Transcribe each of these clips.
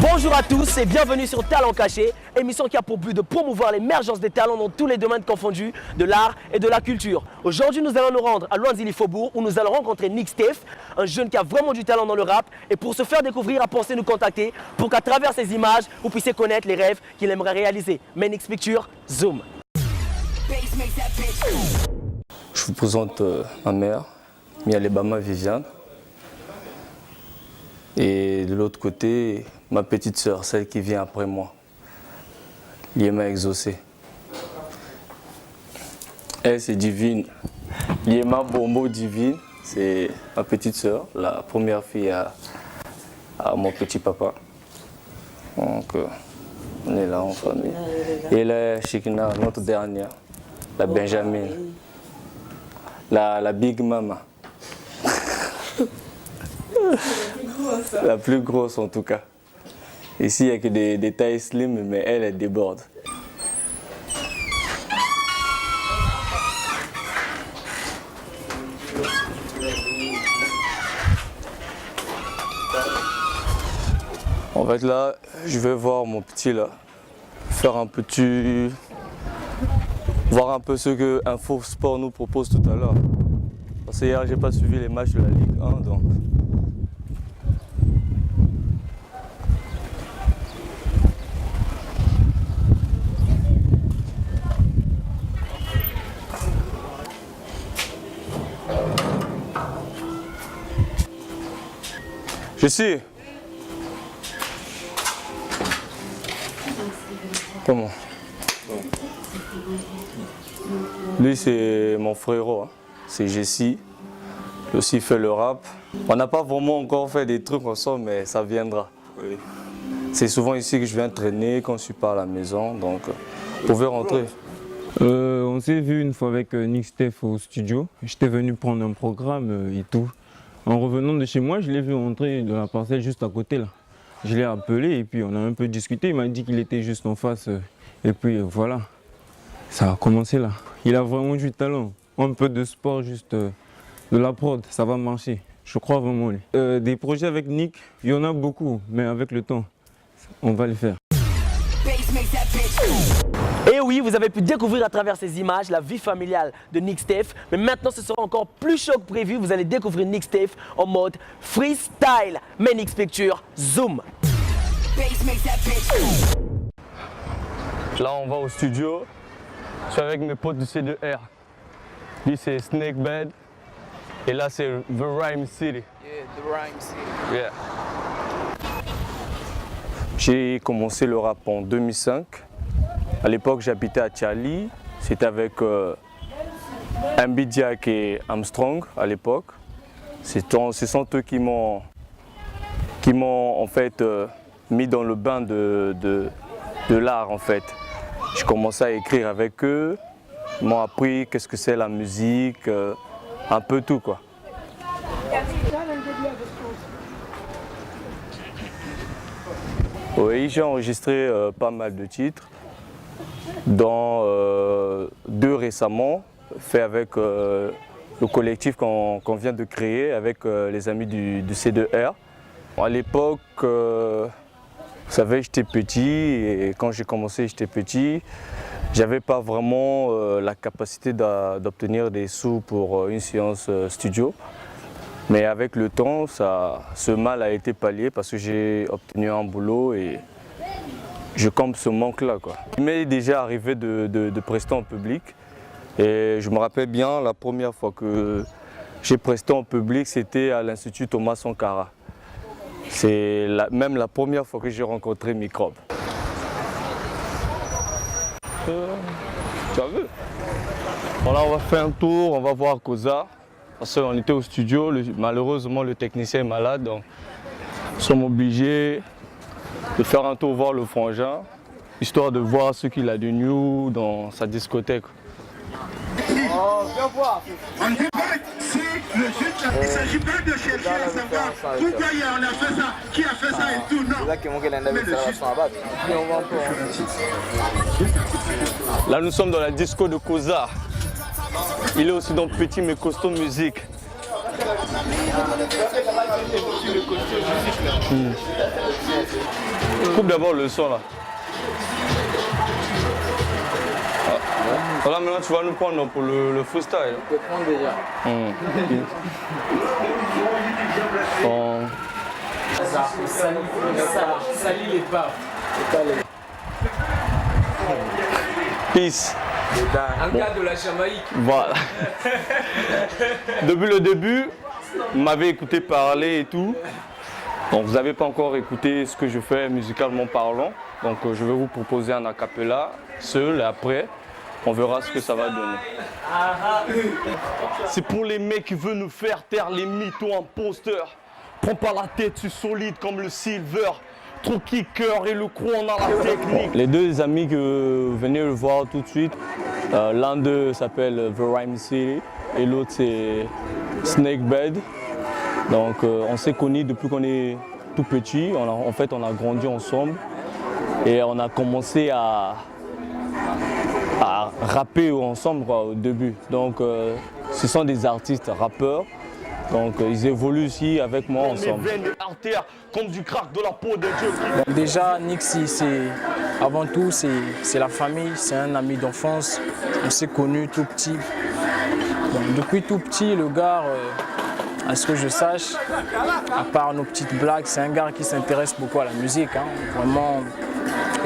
Bonjour à tous et bienvenue sur Talent Caché, émission qui a pour but de promouvoir l'émergence des talents dans tous les domaines confondus de l'art et de la culture. Aujourd'hui, nous allons nous rendre à Loanzili-Faubourg où nous allons rencontrer Nick Steph, un jeune qui a vraiment du talent dans le rap. Et pour se faire découvrir, a pensé nous contacter pour qu'à travers ces images, vous puissiez connaître les rêves qu'il aimerait réaliser. Menix Picture, zoom. Je vous présente ma mère, Mialebama Viviane. Et de l'autre côté, ma petite sœur, celle qui vient après moi, Liema Exaucé. Elle, c'est Divine. Liema Bombo Divine, c'est ma petite sœur, la première fille à mon petit papa. Donc, on est là en famille. Et là, Shikina, notre dernière, la Benjamin, la Big Mama. La plus grosse en tout cas. Ici, il n'y a que des tailles slim, mais elle déborde. En fait là, je vais voir mon petit là, faire un petit... voir un peu ce que Info Sport nous propose tout à l'heure. Parce que hier, j'ai pas suivi les matchs de la Ligue 1, donc... Je suis. Comment? Lui, c'est mon frérot. Hein. C'est Jessie. Lui aussi fait le rap. On n'a pas vraiment encore fait des trucs ensemble, mais ça viendra. Oui. C'est souvent ici que je viens traîner quand je suis pas à la maison. Donc, vous pouvez rentrer. On s'est vu une fois avec Nick Steph au studio. J'étais venu prendre un programme et tout. En revenant de chez moi, je l'ai vu entrer dans la parcelle juste à côté là. Je l'ai appelé et puis on a un peu discuté. Il m'a dit qu'il était juste en face. Et puis voilà, ça a commencé là. Il a vraiment du talent. Un peu de sport, juste de la prod, ça va marcher. Je crois vraiment lui. Des projets avec Nick, il y en a beaucoup, mais avec le temps, on va les faire. Et oui, vous avez pu découvrir à travers ces images la vie familiale de Nick Steph. Mais maintenant, ce sera encore plus chaud que prévu. Vous allez découvrir Nick Steph en mode freestyle. Menix Picture, zoom. Là, on va au studio. Je suis avec mes potes du C2R. Lui, c'est Snakebed. Et là, c'est The Rhyme City. Yeah, The Rhyme City. Yeah. J'ai commencé le rap en 2005. À l'époque, j'habitais à Tchali. C'était avec Ambidiak et Armstrong à l'époque. Ce sont eux qui m'ont en fait mis dans le bain de l'art en fait. Je commençais à écrire avec eux. Ils m'ont appris qu'est-ce que c'est la musique, un peu tout quoi. Oui, j'ai enregistré pas mal de titres, dont 2 récemment, fait avec le collectif qu'on vient de créer avec les amis du C2R. À l'époque, vous savez, j'étais petit et quand j'ai commencé, j'étais petit. J'avais pas vraiment la capacité d'obtenir des sous pour une séance studio. Mais avec le temps, ce mal a été pallié parce que j'ai obtenu un boulot et je comble ce manque-là. Il m'est déjà arrivé de prester en public et je me rappelle bien la première fois que j'ai presté en public, c'était à l'Institut Thomas Sankara. C'est même la première fois que j'ai rencontré Microbe. Tu as vu? Voilà, on va faire un tour, on va voir Koza. Parce qu'on était au studio, malheureusement le technicien est malade, donc nous sommes obligés de faire un tour voir le frangin, histoire de voir ce qu'il a de new dans sa discothèque. Viens voir. On débat, c'est le juge. Il ne s'agit pas de chercher à savoir pourquoi on a fait ça, qui a fait ça et tout, non. Là, nous sommes dans la disco de Koza. Il est aussi dans Petit mais costaud musique. Coupe d'abord le son là. Voilà, maintenant tu vas nous prendre pour le freestyle. Je peux prendre déjà. Bon. Salut les paves. Peace. Un gars de la Jamaïque. Voilà. Depuis le début, vous m'avez écouté parler et tout. Donc vous n'avez pas encore écouté ce que je fais musicalement parlant. Donc je vais vous proposer un acapella seul et après on verra ce que ça va donner. C'est pour les mecs qui veulent nous faire taire les mythos imposteurs. Prends pas la tête, tu es solide comme le silver. Trop kicker et le crew on a la technique. Les deux amis que vous venez le voir tout de suite, l'un d'eux s'appelle The Rhyme City et l'autre c'est Snakebed. Donc on s'est connus depuis qu'on est tout petit. En fait on a grandi ensemble et on a commencé à rapper ensemble quoi, au début. Donc ce sont des artistes rappeurs. Donc ils évoluent aussi avec moi ensemble. Comme du crack de la peau de Dieu. Bon, déjà, Nixie, avant tout, c'est la famille, c'est un ami d'enfance. On s'est connus tout petit. Bon, depuis tout petit, le gars, à ce que je sache, à part nos petites blagues, c'est un gars qui s'intéresse beaucoup à la musique. Hein, vraiment.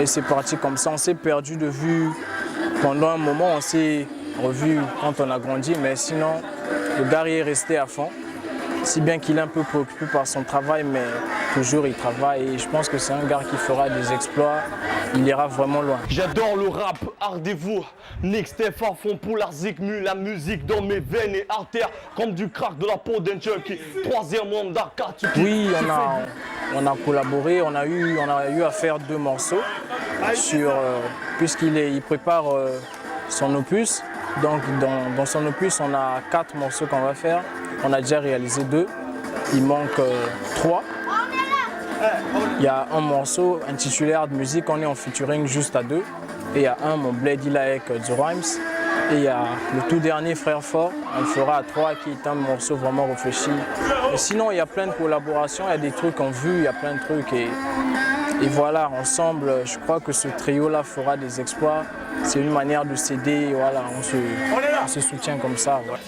Et c'est parti comme ça. On s'est perdu de vue pendant un moment. On s'est revu quand on a grandi, mais sinon, le gars est resté à fond. Si bien qu'il est un peu préoccupé par son travail, mais toujours il travaille et je pense que c'est un gars qui fera des exploits, il ira vraiment loin. J'adore le rap, ardez-vous, Nick Steph à fond pour l'arzik-mu, la musique dans mes veines et artères, comme du crack de la peau d'un junkie, troisième homme d'Aka. Oui, on a collaboré, on a eu à faire 2 morceaux, puisqu'il prépare son opus. Donc dans son opus, on a 4 morceaux qu'on va faire. On a déjà réalisé 2. Il manque 3. Il y a un morceau intitulé Art Music, on est en featuring juste à 2. Et il y a un, mon bled, il est avec The Rhymes. Et il y a le tout dernier, Frère Fort, on le fera à 3, qui est un morceau vraiment réfléchi. Mais sinon, il y a plein de collaborations, il y a des trucs en vue, il y a plein de trucs. Et voilà, ensemble, je crois que ce trio-là fera des exploits. C'est une manière de s'aider, voilà, on se soutient comme ça. Voilà.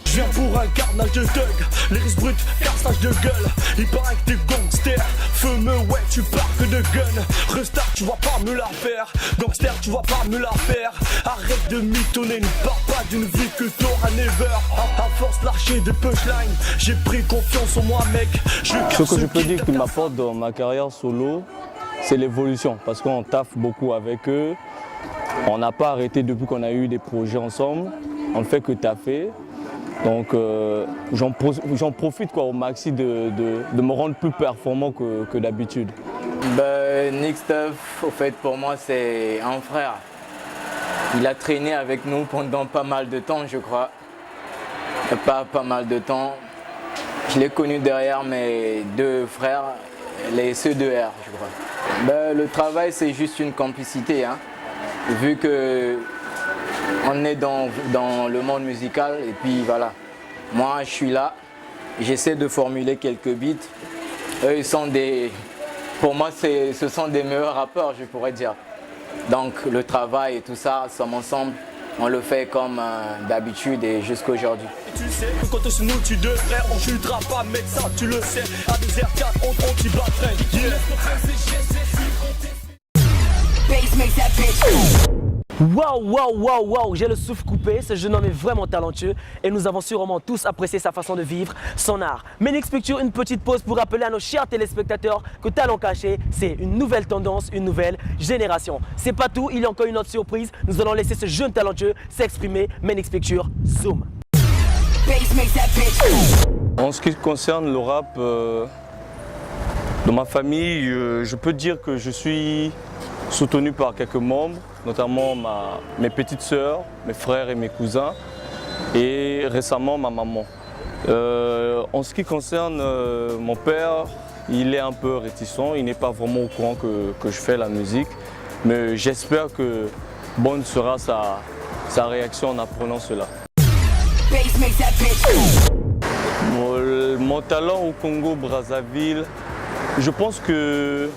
Je viens pour un carnage de thug, les risques bruts, cassage de gueule. Il paraît que t'es gangster, feu-me, ouais, tu pars que de gun. Restart, tu vas pas me la faire, gangster, tu vas pas me la faire. Arrête de mitonner, ne pars pas d'une vie que t'auras never. À force lâcher des punchlines, j'ai pris confiance en moi, mec. Ce que je peux dire qu'il m'apporte dans ma carrière solo, c'est l'évolution, parce qu'on taffe beaucoup avec eux. On n'a pas arrêté depuis qu'on a eu des projets ensemble, on ne fait que taffer. Donc j'en profite quoi, au maxi de me rendre plus performant que d'habitude. Nick Steph, au fait, pour moi, c'est un frère. Il a traîné avec nous pendant pas mal de temps, je crois. Pas mal de temps. Je l'ai connu derrière mes 2 frères, les CE2R, je crois. Le travail, c'est juste une complicité. Hein. Vu que on est dans le monde musical et puis voilà. Moi, je suis là, j'essaie de formuler quelques beats. Eux, ils sont pour moi, ce sont des meilleurs rappeurs, je pourrais dire. Donc, le travail et tout ça, ensemble, on le fait comme d'habitude et jusqu'à aujourd'hui. Tu sais que quand tu nous, tu devrais, on chutera pas, mais ça, tu le sais. À des R4, on t'y battrait. Waouh, j'ai le souffle coupé, ce jeune homme est vraiment talentueux et nous avons sûrement tous apprécié sa façon de vivre son art. Mais Nix Picture, une petite pause pour rappeler à nos chers téléspectateurs que Talent Caché, c'est une nouvelle tendance, une nouvelle génération. C'est pas tout, il y a encore une autre surprise, nous allons laisser ce jeune talentueux s'exprimer, mais Nix Picture, zoom. En ce qui concerne le rap, dans ma famille, je peux dire que je suis soutenu par quelques membres, notamment mes petites sœurs, mes frères et mes cousins, et récemment ma maman. En ce qui concerne mon père, il est un peu réticent, il n'est pas vraiment au courant que je fais la musique, mais j'espère que bonne sera sa réaction en apprenant cela. Mon talent au Congo-Brazzaville, je pense que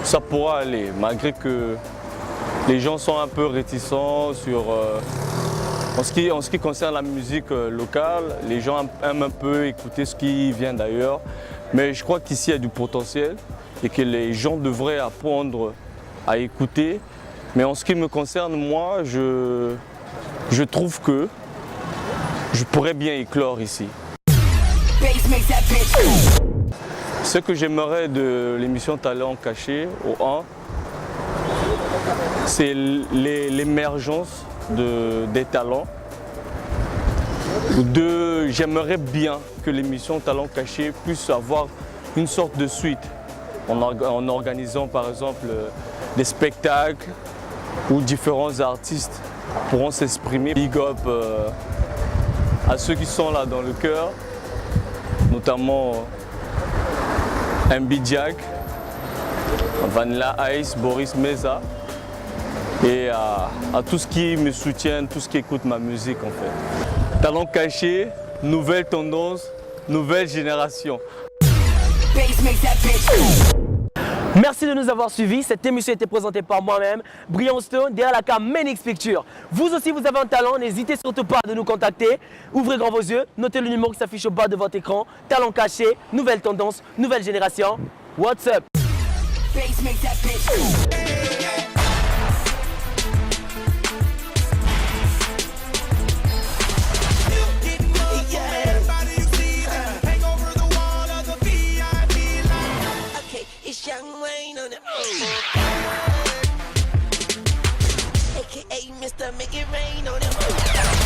ça pourra aller, malgré que les gens sont un peu réticents sur... En ce qui concerne la musique locale, les gens aiment un peu écouter ce qui vient d'ailleurs, mais je crois qu'ici il y a du potentiel et que les gens devraient apprendre à écouter. Mais en ce qui me concerne, moi, je trouve que je pourrais bien éclore ici. Ce que j'aimerais de l'émission Talent Caché au 1, c'est l'émergence des talents. J'aimerais bien que l'émission Talent Caché puisse avoir une sorte de suite en organisant par exemple des spectacles où différents artistes pourront s'exprimer. Big up à ceux qui sont là dans le cœur, notamment MB Jack, Vanilla Ice, Boris Meza et à tous qui me soutiennent, tous qui écoutent ma musique en fait. Talent Caché, nouvelle tendance, nouvelle génération. Merci de nous avoir suivis. Cette émission a été présentée par moi-même, Brian Stone, derrière la cam Menix Pictures. Vous aussi, vous avez un talent, n'hésitez surtout pas de nous contacter. Ouvrez grand vos yeux, notez le numéro qui s'affiche au bas de votre écran. Talent Caché, nouvelle tendance, nouvelle génération. What's up? Young Wayne on it. AKA Mr. Make It Rain on it.